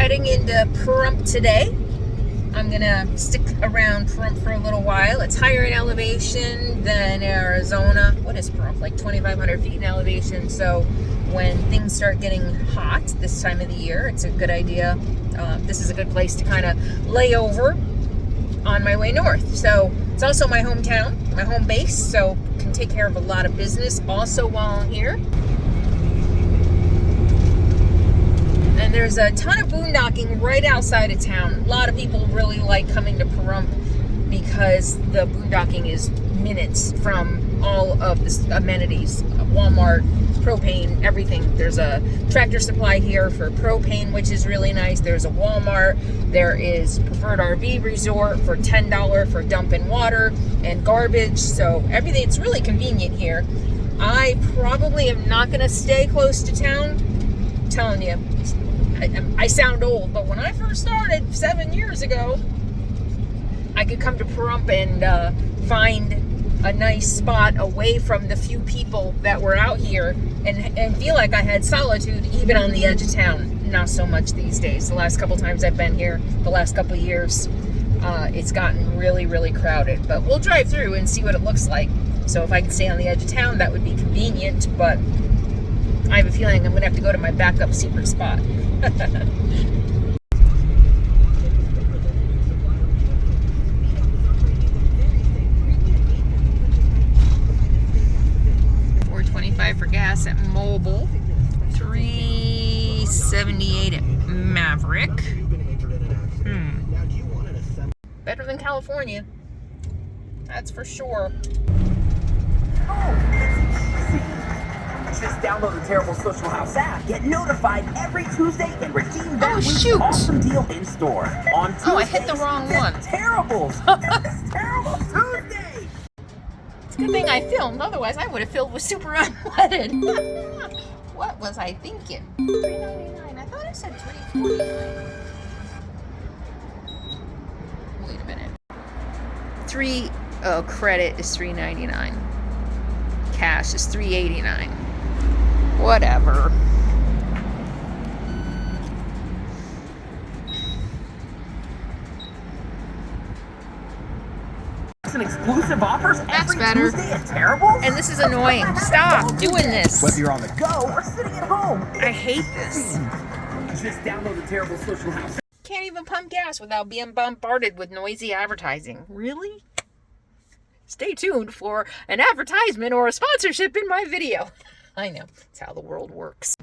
heading into Pahrump today. I'm gonna stick around Pahrump for a little while. It's higher in elevation than Arizona. What is Pahrump? Like 2,500 feet in elevation. So when things start getting hot this time of the year, it's a good idea. This is a good place to kind of lay over on my way north. So it's also my hometown, my home base, so can take care of a lot of business also while I'm here. And there's a ton of boondocking right outside of town. A lot of people really like coming to Pahrump because the boondocking is minutes from all of the amenities. Walmart, propane, everything. There's a Tractor Supply here for propane, which is really nice. There's a Walmart. There is Preferred RV Resort for $10 for dumping water and garbage. So everything, it's really convenient here. I probably am not going to stay close to town. I'm telling you, I sound old, but when I first started 7 years ago, I could come to Pahrump and find a nice spot away from the few people that were out here and feel like I had solitude even on the edge of town. Not so much these days. The last couple times I've been here, the last couple of years, it's gotten really, really crowded. But we'll drive through and see what it looks like. So if I can stay on the edge of town, that would be convenient, but I have a feeling I'm going to have to go to my backup secret spot. 425 for gas at Mobile, $3.78 at Maverick. Better than California, that's for sure. Just download the Terrible Social House app, get notified every Tuesday, and redeem that week's shoot. awesome deal in store. On Tuesdays, I hit the wrong one. Terribles. It's Terrible Tuesday. It's a good thing I filmed, otherwise I would have filled with super unleaded. What was I thinking? $3.99. I thought I said $3.49. Wait a minute. Credit is $3.99. Cash is $3.89. Whatever. Some exclusive offers That's every better. Tuesday at Terrible. And this is annoying. Stop doing this. Whether you're on the go or sitting at home. I hate this. Just download the Terrible Social House. Can't even pump gas without being bombarded with noisy advertising. Really? Stay tuned for an advertisement or a sponsorship in my video. I know, it's how the world works.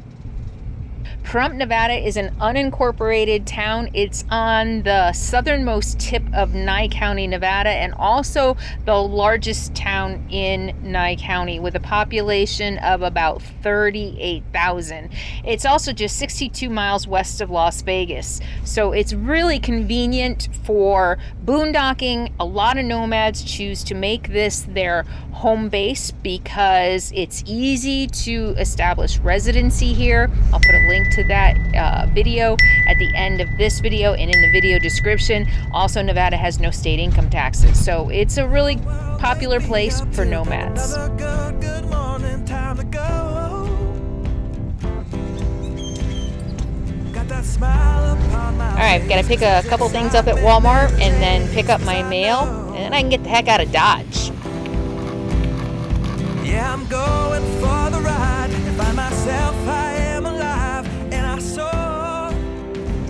Pahrump, Nevada is an unincorporated town. It's on the southernmost tip of Nye County, Nevada, and also the largest town in Nye County with a population of about 38,000. It's also just 62 miles west of Las Vegas. So it's really convenient for boondocking. A lot of nomads choose to make this their home base because it's easy to establish residency here. I'll put a link to that video at the end of this video and in the video description. Also, Nevada has no state income taxes, so it's a really popular place for nomads. Alright, gotta pick a couple things up at Walmart and then pick up my mail, and then I can get the heck out of Dodge. Yeah, I'm going for the ride and find myself I am alive and I saw.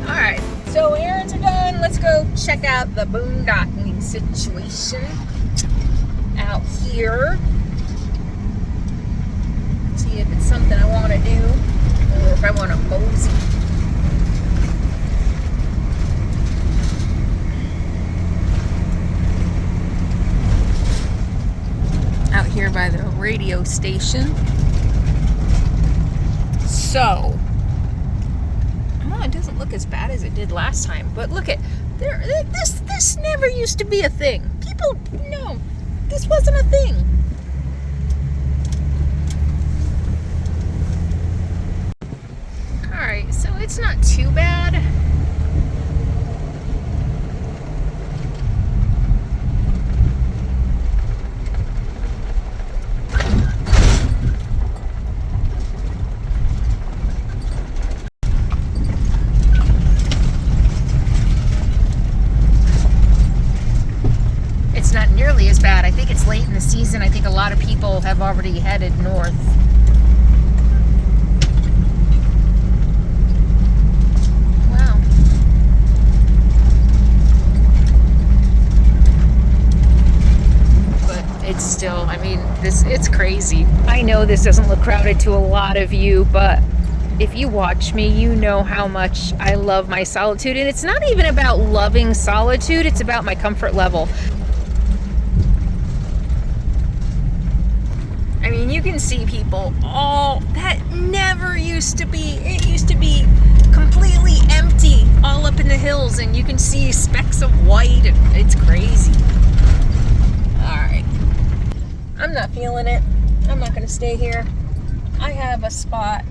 Alright, so errands are done. Let's go check out the boondocking situation out here. See if it's something I want to do or if I want to mosey. Out here by the radio station. So, it doesn't look as bad as it did last time, but look at there. This never used to be a thing. People, no, this wasn't a thing. All right, so it's not too bad. season, I think a lot of people have already headed north. Wow. But it's still, I mean, it's crazy. I know this doesn't look crowded to a lot of you, but if you watch me, you know how much I love my solitude. And it's not even about loving solitude, it's about my comfort level. I mean, you can see people all that never used to be. It used to be completely empty all up in the hills, and you can see specks of white. It's crazy. All right. I'm not feeling it. I'm not going to stay here. I have a spot.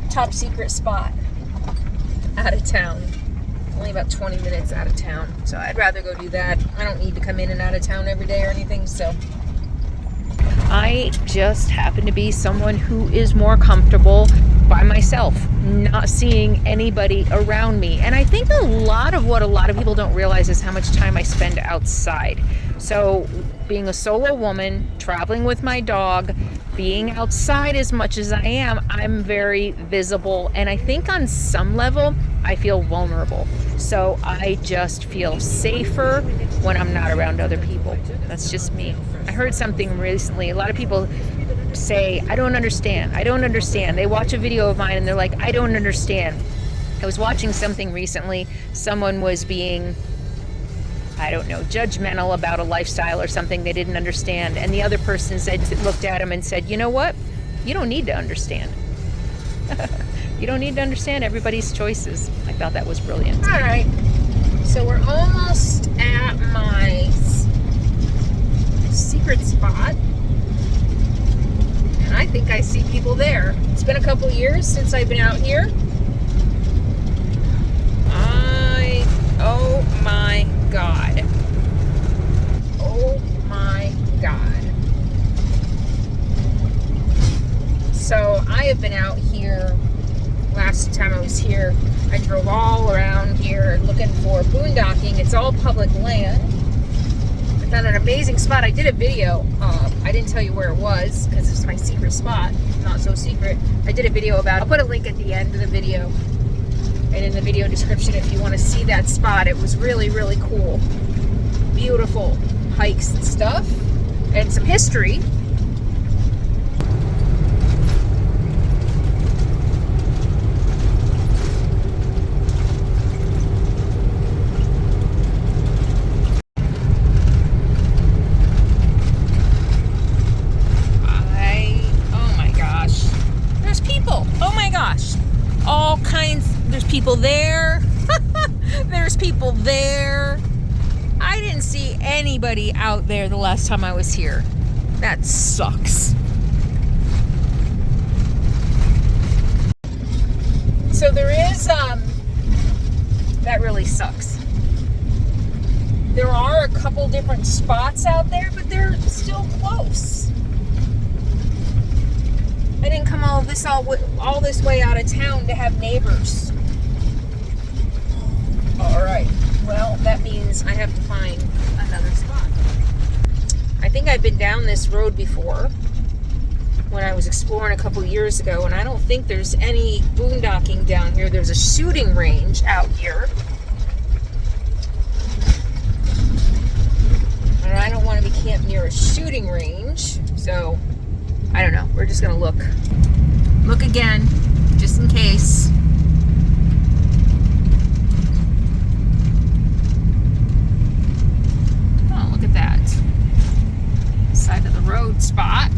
Top secret spot out of town. Only about 20 minutes out of town, so I'd rather go do that. I don't need to come in and out of town every day or anything, so I just happen to be someone who is more comfortable by myself, not seeing anybody around me. And I think a lot of what a lot of people don't realize is how much time I spend outside. So being a solo woman, traveling with my dog, being outside as much as I am, I'm very visible. And I think on some level, I feel vulnerable. So I just feel safer when I'm not around other people. That's just me. I heard something recently. A lot of people say, I don't understand. I don't understand. They watch a video of mine and they're like, I don't understand. I was watching something recently. Someone was being, I don't know, judgmental about a lifestyle or something they didn't understand. And the other person looked at him and said, you know what? You don't need to understand. You don't need to understand everybody's choices. I thought that was brilliant. All right. So we're almost at my secret spot. And I think I see people there. It's been a couple years since I've been out here. Oh my God. Oh my God. So I have been out here. Last time I was here, I drove all around here looking for boondocking. It's all public land. I found an amazing spot. I did a video. I didn't tell you where it was because it's my secret spot. Not so secret. I did a video about it. I'll put a link at the end of the video and in the video description if you want to see that spot. It was really, really cool. Beautiful hikes and stuff. And some history. All kinds. There's people there. There's people there. I didn't see anybody out there the last time I was here. That sucks. So there is that really sucks. There are a couple different spots out there, but they're still close. I didn't come all this way out of town to have neighbors. All right. Well, that means I have to find another spot. I think I've been down this road before when I was exploring a couple years ago, and I don't think there's any boondocking down here. There's a shooting range out here. And I don't want to be camped near a shooting range, so I don't know. We're just going to look. Look again, just in case. Oh, look at that. Side of the road spot.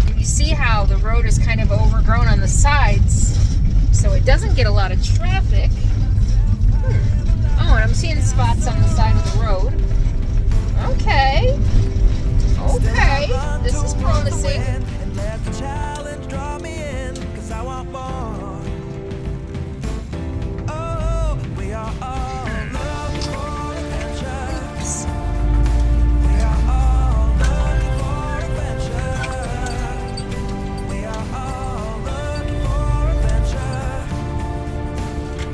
And you see how the road is kind of overgrown on the sides, so it doesn't get a lot of traffic. Oh, and I'm seeing spots on the side of the road. Okay. Okay. This is promising. And let the challenge draw me in, 'cause I want more. Oh, we are all looking for adventure. Oops. We are all looking for adventure. We are all looking for adventure.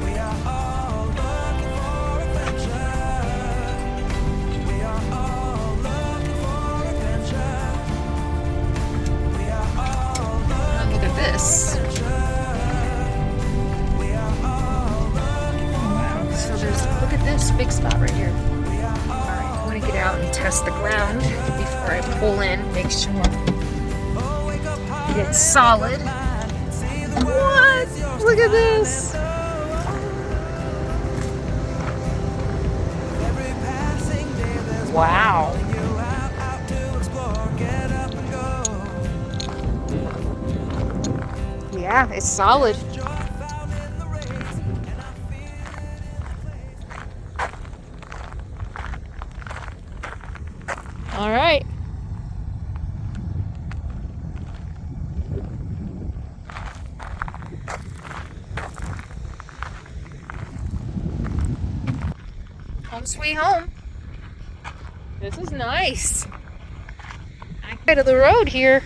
We are all test the ground before I pull in, make sure it's solid. What? Look at this. Wow. Yeah, it's solid. All right. Home sweet home. This is nice. Side of the road here.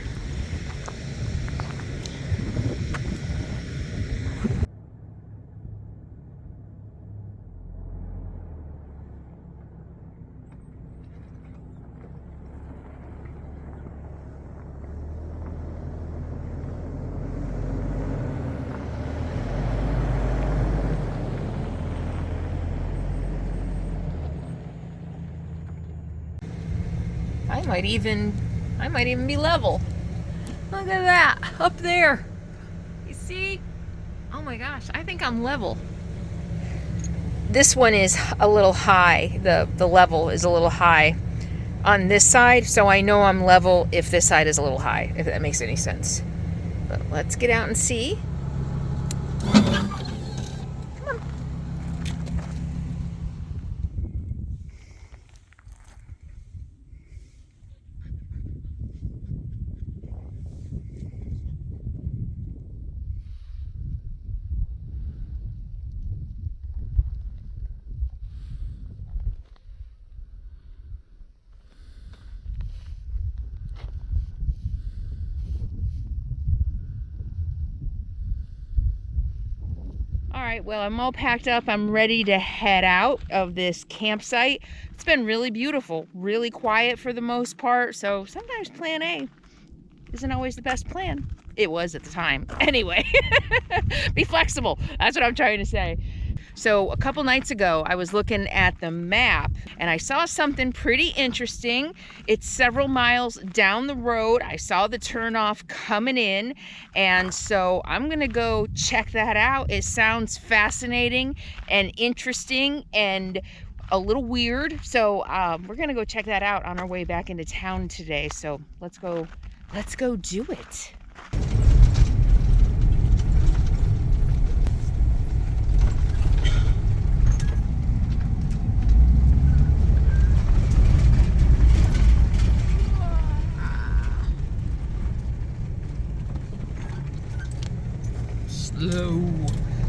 I might even be level. Look at that up there. You see? Oh my gosh, I think I'm level. This one is a little high. The level is a little high on this side, so I know I'm level if this side is a little high, if that makes any sense. But let's get out and see. All right, well, I'm all packed up. I'm ready to head out of this campsite. It's been really beautiful, really quiet for the most part. So sometimes plan A isn't always the best plan. It was at the time. Anyway, be flexible. That's what I'm trying to say. So a couple nights ago, I was looking at the map and I saw something pretty interesting. It's several miles down the road. I saw the turnoff coming in, and so I'm gonna go check that out. It sounds fascinating and interesting and a little weird. So we're gonna go check that out on our way back into town today. So let's go do it.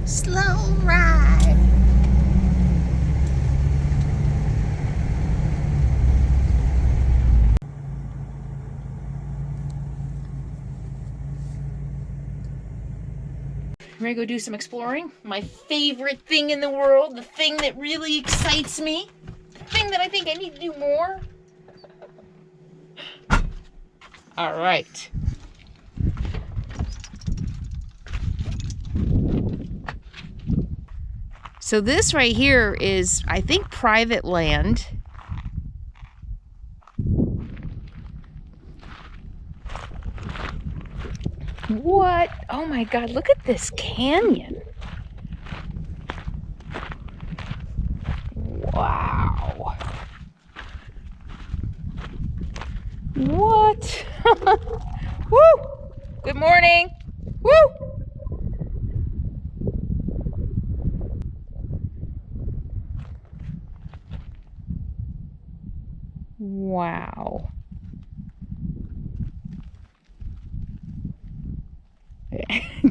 Slow ride. Ready to go do some exploring? My favorite thing in the world, the thing that really excites me, the thing that I think I need to do more. All right. So this right here is, I think, private land. What? Oh my God, look at this canyon. Wow. What? Woo! Good morning. Woo! Wow.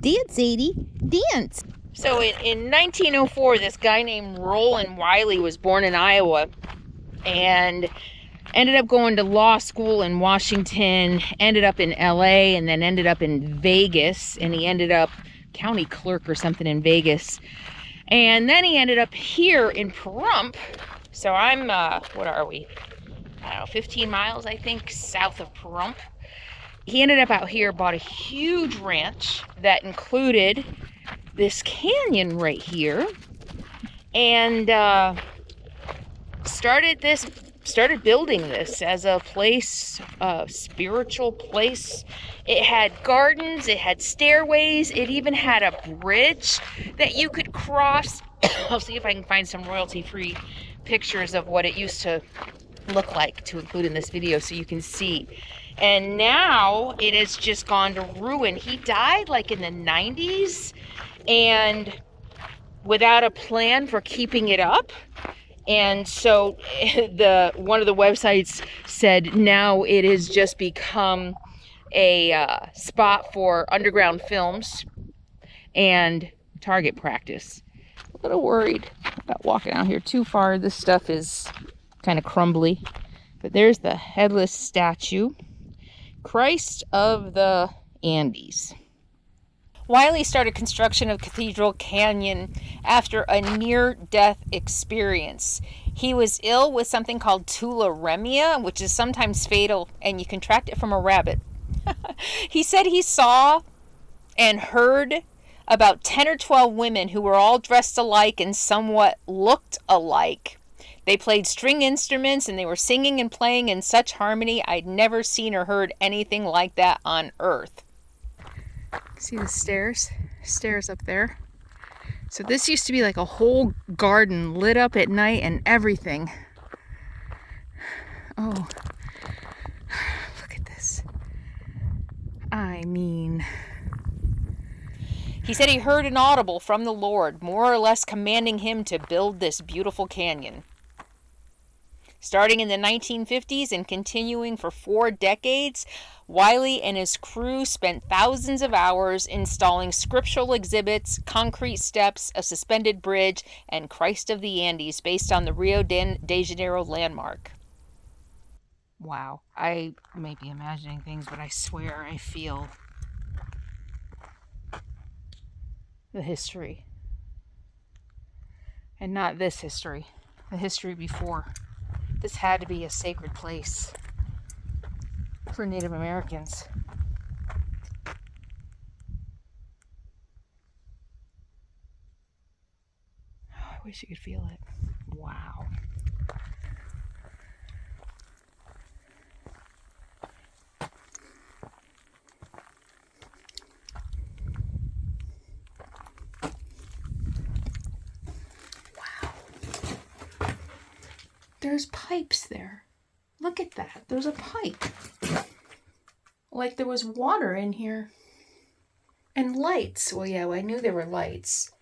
Dance, Sadie. Dance. So in 1904, this guy named Roland Wiley was born in Iowa and ended up going to law school in Washington, ended up in LA, and then ended up in Vegas. And he ended up county clerk or something in Vegas. And then he ended up here in Pahrump. So I'm, what are we? I don't know, 15 miles, I think, south of Pahrump. He ended up out here, bought a huge ranch that included this canyon right here, and started this started building this as a place, a spiritual place. It had gardens, it had stairways, it even had a bridge that you could cross. I'll see if I can find some royalty-free pictures of what it used to look like to include in this video so you can see. And now it has just gone to ruin. He died like in the 90s and without a plan for keeping it up. And so one of the websites said now it has just become a spot for underground films and target practice. A little worried about walking out here too far. This stuff is kind of crumbly. But there's the headless statue, Christ of the Andes. Wiley started construction of Cathedral Canyon after a near-death experience. He was ill with something called tularemia, which is sometimes fatal, and you contract it from a rabbit. He said he saw and heard about 10 or 12 women who were all dressed alike and somewhat looked alike. They played string instruments and they were singing and playing in such harmony. I'd never seen or heard anything like that on Earth. See the stairs up there. So this used to be like a whole garden lit up at night and everything. Oh, look at this. I mean, he said he heard an audible from the Lord, more or less commanding him to build this beautiful canyon. Starting in the 1950s and continuing for 4 decades, Wiley and his crew spent thousands of hours installing scriptural exhibits, concrete steps, a suspended bridge, and Christ of the Andes based on the Rio de Janeiro landmark. Wow, I may be imagining things, but I swear I feel the history. And not this history, the history before. This had to be a sacred place for Native Americans. Oh, I wish you could feel it. Wow. There's pipes there. Look at that. There's a pipe. Like there was water in here. And lights. Well, yeah, I knew there were lights.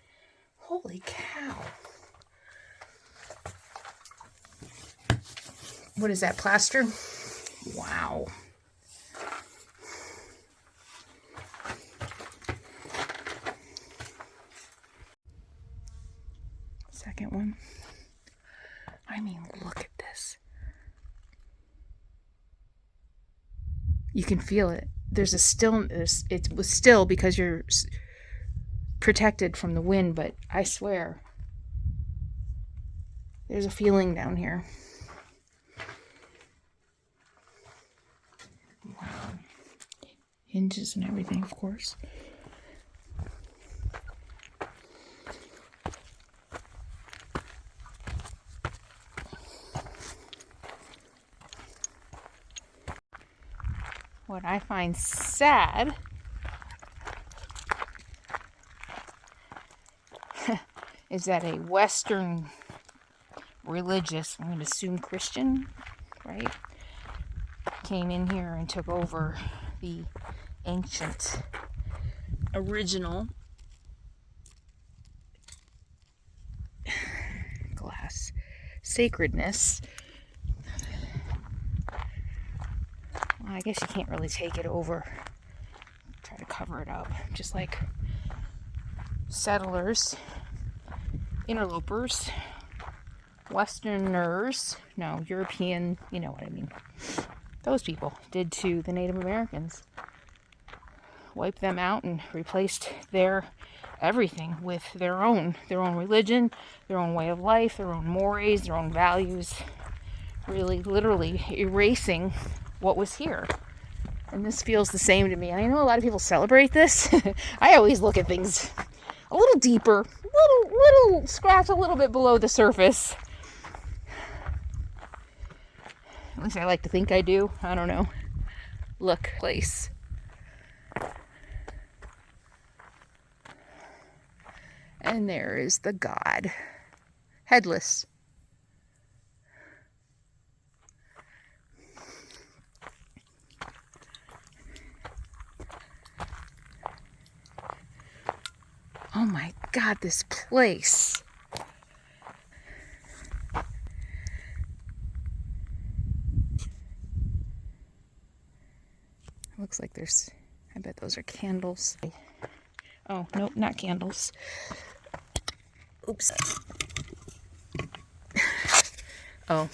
Holy cow. What is that, plaster? Wow. Second one. I mean, look at this. You can feel it. There's a stillness. It was still because you're protected from the wind, but I swear, there's a feeling down here. Wow. Hinges and everything, of course. What I find sad is that a Western religious, I'm going to assume Christian, right, came in here and took over the ancient, original glass sacredness. I guess you can't really take it over. Try to cover it up. Just like settlers, interlopers, Westerners, no, European, you know what I mean. Those people did to the Native Americans. Wiped them out and replaced their everything with their own religion, their own way of life, their own mores, their own values. Really, literally erasing what was here. And this feels the same to me. I know a lot of people celebrate this. I always look at things a little deeper, little scratch a little bit below the surface. At least I like to think I do. I don't know. Look, place. And there is the god. Headless. Oh my God, this place. Looks like there's, I bet those are candles. Oh, nope, not candles. Oops. Oh,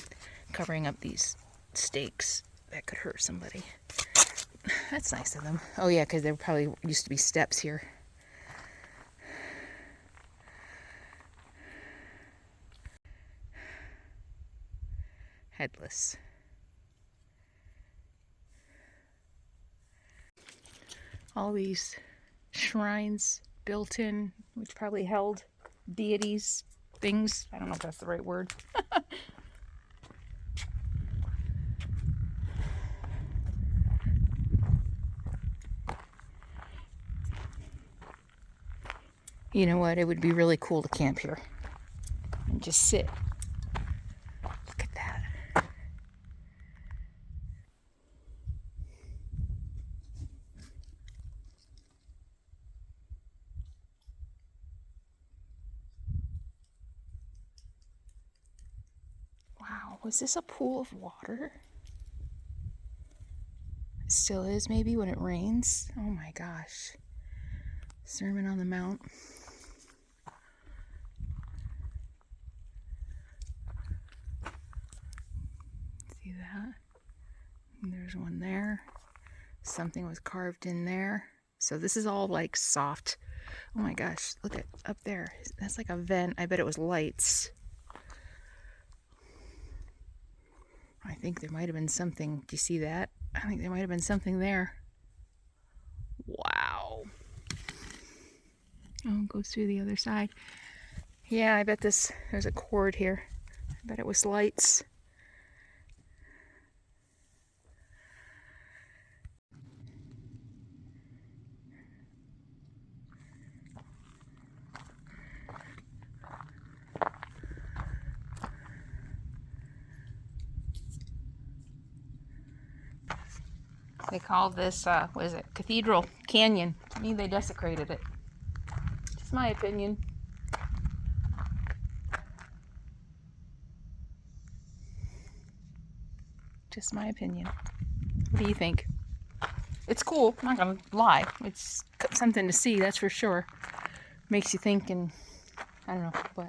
covering up these stakes. That could hurt somebody. That's nice of them. Oh yeah, because there probably used to be steps here. Headless. All these shrines built in, which probably held deities, things. I don't know if that's the right word. You know what? It would be really cool to camp here and just sit. Look at that. Wow, was this a pool of water? It still is, maybe, when it rains. Oh my gosh. Sermon on the Mount. See that? And there's one there. Something was carved in there. So this is all like soft. Oh my gosh, look at up there. That's like a vent. I bet it was lights. I think there might have been something. Do you see that? I think there might have been something there. Wow. Oh, it goes through the other side. Yeah, I bet there's a cord here. I bet it was lights. They call this, what is it, Cathedral Canyon. I mean, they desecrated it. Just my opinion. Just my opinion. What do you think? It's cool, I'm not gonna lie. It's something to see, that's for sure. Makes you think, and I don't know, but...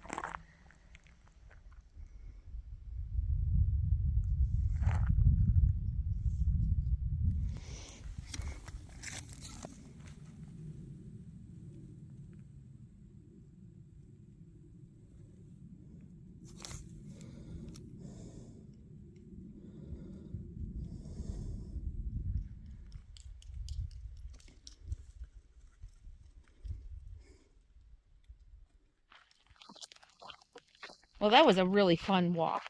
Well, that was a really fun walk.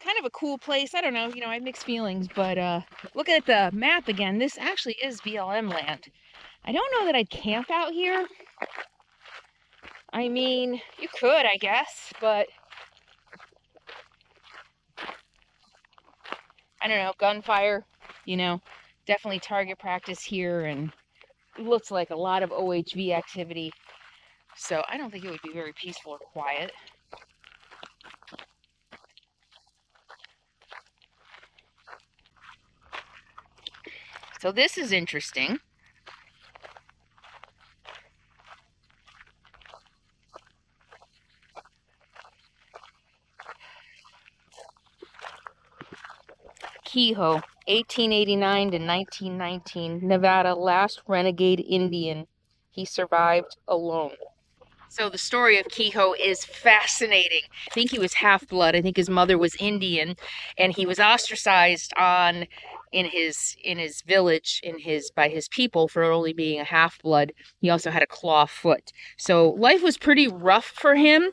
Kind of a cool place. I don't know, I have mixed feelings, but looking at the map again, this actually is BLM land. I don't know that I'd camp out here. I mean, you could, I guess, but I don't know, gunfire, definitely target practice here, and it looks like a lot of OHV activity. So I don't think it would be very peaceful or quiet. So this is interesting. Kehoe, 1889 to 1919, Nevada, last renegade Indian. He survived alone. So the story of Kehoe is fascinating. I think he was half-blood. I think his mother was Indian, and he was ostracized in his village, by his people, for only being a half-blood. He also had a claw foot. So life was pretty rough for him,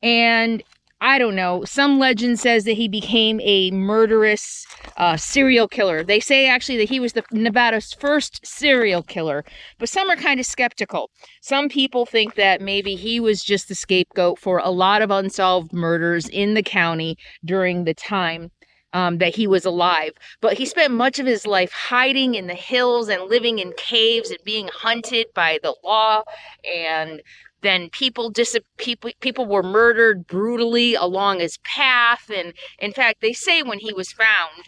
and I don't know. Some legend says that he became a murderous serial killer. They say actually that he was Nevada's first serial killer, but some are kind of skeptical. Some people think that maybe he was just the scapegoat for a lot of unsolved murders in the county during the time that he was alive. But he spent much of his life hiding in the hills and living in caves and being hunted by the law, and then people were murdered brutally along his path. And in fact, they say when he was found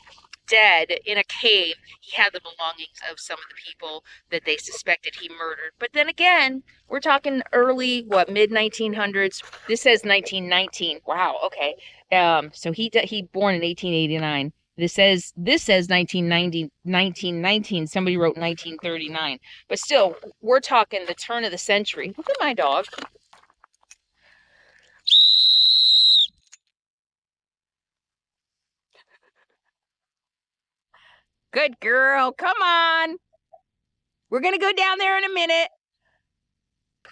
dead in a cave, he had the belongings of some of the people that they suspected he murdered. But then again, we're talking early, mid 1900s. This says 1919. Wow, okay. So he born in 1889. This says 1919. Somebody wrote 1939. But still, we're talking the turn of the century. Look at my dog. Good girl. Come on. We're going to go down there in a minute.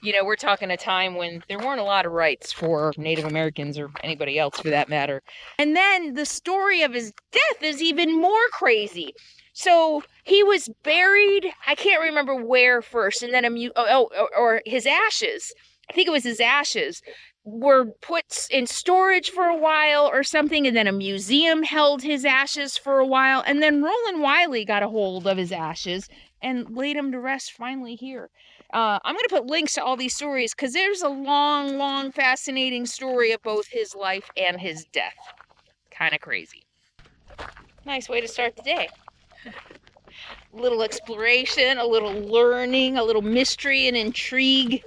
You know, we're talking a time when there weren't a lot of rights for Native Americans or anybody else for that matter. And then the story of his death is even more crazy. So he was buried, I can't remember where first, and then or his ashes, I think it was his ashes, were put in storage for a while or something, and then a museum held his ashes for a while, and then Roland Wiley got a hold of his ashes and laid him to rest finally here. I'm going to put links to all these stories because there's a long, long, fascinating story of both his life and his death. Kind of crazy. Nice way to start the day. A little exploration, a little learning, a little mystery and intrigue.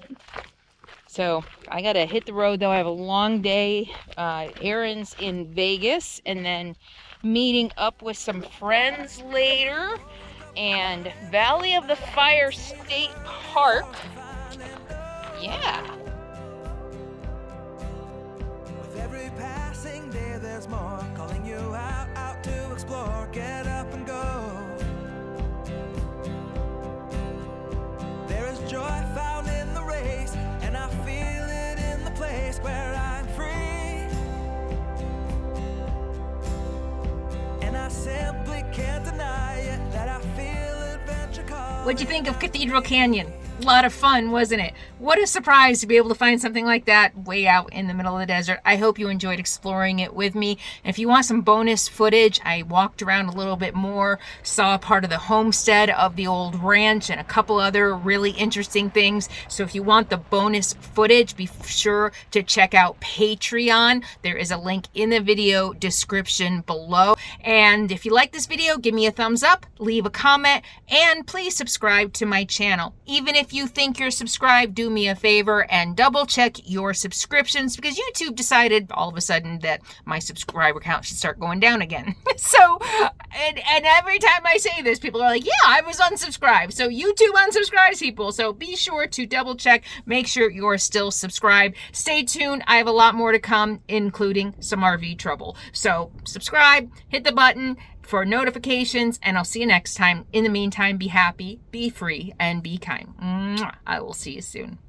So I got to hit the road, though. I have a long day, errands in Vegas, and then meeting up with some friends later. And Valley of the Fire State Park. Yeah. With every passing day there's more calling you out to explore. Get up and go. There is joy found in the race, and I feel it in the place where I'm free. And I simply can't deny it that I feel adventure calling. What'd you think of Cathedral Canyon? A lot of fun, wasn't it? What a surprise to be able to find something like that way out in the middle of the desert. I hope you enjoyed exploring it with me. And if you want some bonus footage, I walked around a little bit more, saw part of the homestead of the old ranch and a couple other really interesting things. So if you want the bonus footage, be sure to check out Patreon. There is a link in the video description below. And if you like this video, give me a thumbs up, leave a comment, and please subscribe to my channel. Even if you think you're subscribed, do me a favor and double check your subscriptions, because YouTube decided all of a sudden that my subscriber count should start going down again. So, and every time I say this, people are like, yeah, I was unsubscribed. So YouTube unsubscribes people. So be sure to double check, make sure you're still subscribed. Stay tuned. I have a lot more to come, including some RV trouble. So subscribe, hit the button for notifications, and I'll see you next time. In the meantime, be happy, be free, and be kind. I will see you soon.